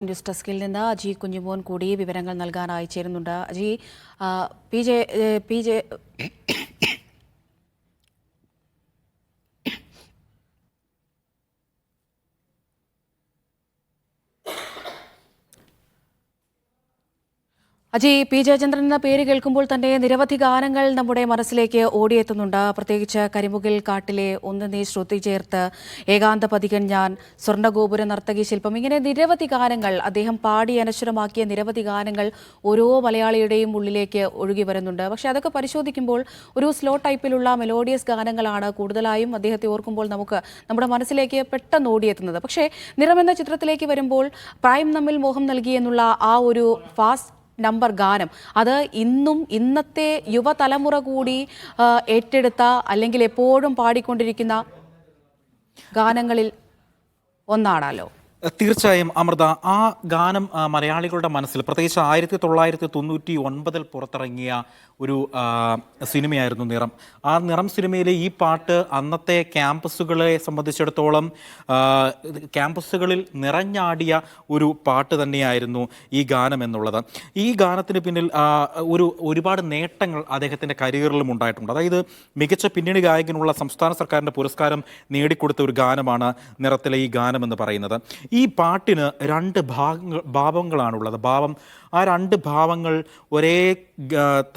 News ഡെസ്കിൽ നിന്ന് അജി കുഞ്ഞുമോൻ കൂടി വിവരങ്ങൾ നൽകാനായി ചേരുന്നുണ്ട്. Aji, P J Aji, P Jayachandran എന്ന പേര് കേൾക്കുമ്പോൾ തന്നെ നിരവധി ഗാനങ്ങൾ നമ്മുടെ മനസ്സിലേക്ക് ഓടിയെത്തുന്നുണ്ട്. പ്രത്യേകിച്ച് കരിമുകിൽ കാട്ടിലെ ഒന്ന് നീ ശ്രുതി ചേർത്ത്, ഏകാന്ത പതികൻ ഞാൻ, സ്വർണ്ണഗോപുര നർത്തകി ശില്പം, ഇങ്ങനെ നിരവധി ഗാനങ്ങൾ അദ്ദേഹം പാടി അനശ്വരമാക്കിയ നിരവധി ഗാനങ്ങൾ ഓരോ മലയാളിയുടെയും ഉള്ളിലേക്ക് ഒഴുകി വരുന്നുണ്ട്. പക്ഷെ അതൊക്കെ പരിശോധിക്കുമ്പോൾ ഒരു സ്ലോ ടൈപ്പിലുള്ള മെലോഡിയസ് ഗാനങ്ങളാണ് കൂടുതലായും അദ്ദേഹത്തെ ഓർക്കുമ്പോൾ നമുക്ക് നമ്മുടെ മനസ്സിലേക്ക് പെട്ടെന്ന് ഓടിയെത്തുന്നത്. പക്ഷേ നിറം എന്ന ചിത്രത്തിലേക്ക് വരുമ്പോൾ പ്രൈം നമ്മിൽ മോഹം നൽകി എന്നുള്ള ആ ഒരു ഫാസ്റ്റ് നമ്പർ ഗാനം, അത് ഇന്നത്തെ യുവതലമുറ കൂടി ഏറ്റെടുത്ത അല്ലെങ്കിൽ എപ്പോഴും പാടിക്കൊണ്ടിരിക്കുന്ന ഗാനങ്ങളിൽ ഒന്നാണല്ലോ. തീർച്ചയായും അമൃത, ആ ഗാനം മലയാളികളുടെ മനസ്സിൽ, പ്രത്യേകിച്ച് 1999 പുറത്തിറങ്ങിയ ഒരു സിനിമയായിരുന്നു നിറം. ആ നിറം സിനിമയിലെ ഈ പാട്ട് അന്നത്തെ ക്യാമ്പസുകളെ സംബന്ധിച്ചിടത്തോളം ക്യാമ്പസുകളിൽ നിറഞ്ഞാടിയ ഒരു പാട്ട് തന്നെയായിരുന്നു ഈ ഗാനം എന്നുള്ളത്. ഈ ഗാനത്തിന് പിന്നിൽ ഒരുപാട് നേട്ടങ്ങൾ അദ്ദേഹത്തിൻ്റെ കരിയറിലും ഉണ്ടായിട്ടുണ്ട്. അതായത് മികച്ച പിന്നണി ഗായകനുള്ള സംസ്ഥാന സർക്കാരിൻ്റെ പുരസ്കാരം നേടിക്കൊടുത്ത ഒരു ഗാനമാണ് നിറത്തിലെ ഈ ഗാനം എന്ന് പറയുന്നത്. ഈ പാട്ടിന് രണ്ട് ഭാവങ്ങളാണുള്ളത്. ആ രണ്ട് ഭാവങ്ങൾ ഒരേ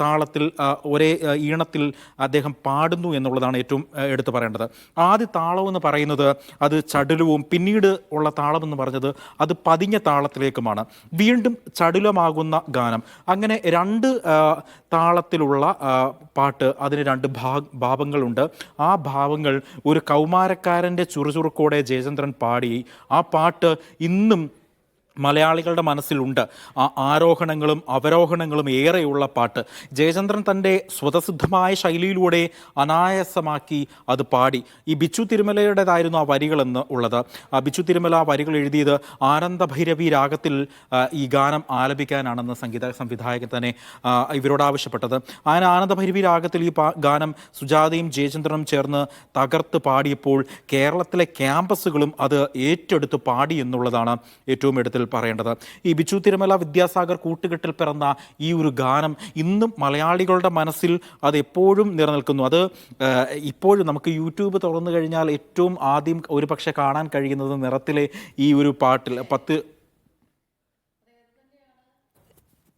താളത്തിൽ, ഒരേ ഈണത്തിൽ അദ്ദേഹം പാടുന്നു എന്നുള്ളതാണ് ഏറ്റവും എടുത്തു പറയേണ്ടത്. ആദ്യ താളം എന്ന് പറയുന്നത് അത് ചടുലവും, പിന്നീട് ഉള്ള താളം എന്ന് പറഞ്ഞത് അത് പതിഞ്ഞ താളത്തിലേക്കുമാണ്. വീണ്ടും ചടുലമാകുന്ന ഗാനം. അങ്ങനെ രണ്ട് താളത്തിലുള്ള പാട്ട്, അതിന് രണ്ട് ഭാവങ്ങളുണ്ട്. ആ ഭാവങ്ങൾ ഒരു കൗമാരക്കാരൻ്റെ ചുറുചുറുക്കോടെ ജയചന്ദ്രൻ പാടി. ആ പാട്ട് ഇന്നും മലയാളികളുടെ മനസ്സിലുണ്ട്. ആ ആരോഹണങ്ങളും അവരോഹണങ്ങളും ഏറെയുള്ള പാട്ട് ജയചന്ദ്രൻ തൻ്റെ സ്വതസിദ്ധമായ ശൈലിയിലൂടെ അനായാസമാക്കി അത് പാടി. ഈ ബിച്ചു തിരുമലയുടേതായിരുന്നു ആ വരികളെന്ന് ഉള്ളത്. ബിച്ചു തിരുമല ആ വരികൾ എഴുതിയത് ആനന്ദഭൈരവി രാഗത്തിൽ ഈ ഗാനം ആലപിക്കാനാണെന്ന് സംവിധായകൻ തന്നെ ഇവരോട് ആവശ്യപ്പെട്ടത്. അങ്ങനെ ആനന്ദഭൈരവി രാഗത്തിൽ ഈ ഗാനം സുജാതയും ജയചന്ദ്രനും ചേർന്ന് തകർത്ത് പാടിയപ്പോൾ കേരളത്തിലെ ക്യാമ്പസുകളും അത് ഏറ്റെടുത്ത് പാടി എന്നുള്ളതാണ് ഏറ്റവും എടുത്ത് പറയേണ്ടത്. ഈ ബിച്ചു തിരുമല വിദ്യാസാഗർ കൂട്ടുകെട്ടിൽ പിറന്ന ഈ ഒരു ഗാനം ഇന്നും മലയാളികളുടെ മനസ്സിൽ അത് എപ്പോഴും നിലനിൽക്കുന്നു. അത് ഇപ്പോഴും നമുക്ക് യൂട്യൂബ് തുറന്നു കഴിഞ്ഞാൽ ഏറ്റവും ആദ്യം ഒരു പക്ഷേ കാണാൻ കഴിയുന്നത് നിറത്തിലെ ഈ ഒരു പാട്ടിൽ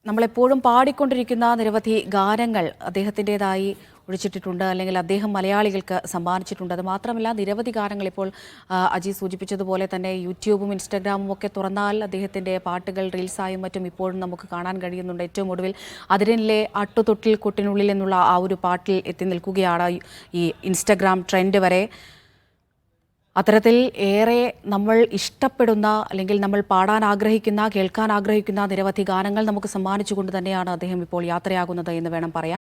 നമ്മളെപ്പോഴും പാടിക്കൊണ്ടിരിക്കുന്ന നിരവധി ഗാനങ്ങൾ അദ്ദേഹത്തിൻ്റെതായി ഒഴിച്ചിട്ടിട്ടുണ്ട്, അല്ലെങ്കിൽ അദ്ദേഹം മലയാളികൾക്ക് സമ്മാനിച്ചിട്ടുണ്ട്. അത് മാത്രമല്ല, നിരവധി ഗാനങ്ങൾ ഇപ്പോൾ അജി സൂചിപ്പിച്ചതുപോലെ തന്നെ യൂട്യൂബും ഇൻസ്റ്റഗ്രാമും ഒക്കെ തുറന്നാൽ അദ്ദേഹത്തിൻ്റെ പാട്ടുകൾ റീൽസായും മറ്റും ഇപ്പോഴും നമുക്ക് കാണാൻ കഴിയുന്നുണ്ട്. ഏറ്റവും ഒടുവിൽ അതിരിലെ അട്ടുതൊട്ടിൽ കൊട്ടിനുള്ളിൽ എന്നുള്ള ആ ഒരു പാട്ടിൽ എത്തി നിൽക്കുകയാണ് ഈ ഇൻസ്റ്റഗ്രാം ട്രെൻഡ് വരെ. അത്തരത്തിൽ ഏറെ നമ്മൾ ഇഷ്ടപ്പെടുന്ന, അല്ലെങ്കിൽ നമ്മൾ പാടാൻ ആഗ്രഹിക്കുന്ന, കേൾക്കാൻ ആഗ്രഹിക്കുന്ന നിരവധി ഗാനങ്ങൾ നമുക്ക് സമ്മാനിച്ചുകൊണ്ട് തന്നെയാണ് അദ്ദേഹം ഇപ്പോൾ യാത്രയാകുന്നത് എന്ന് വേണം പറയാൻ.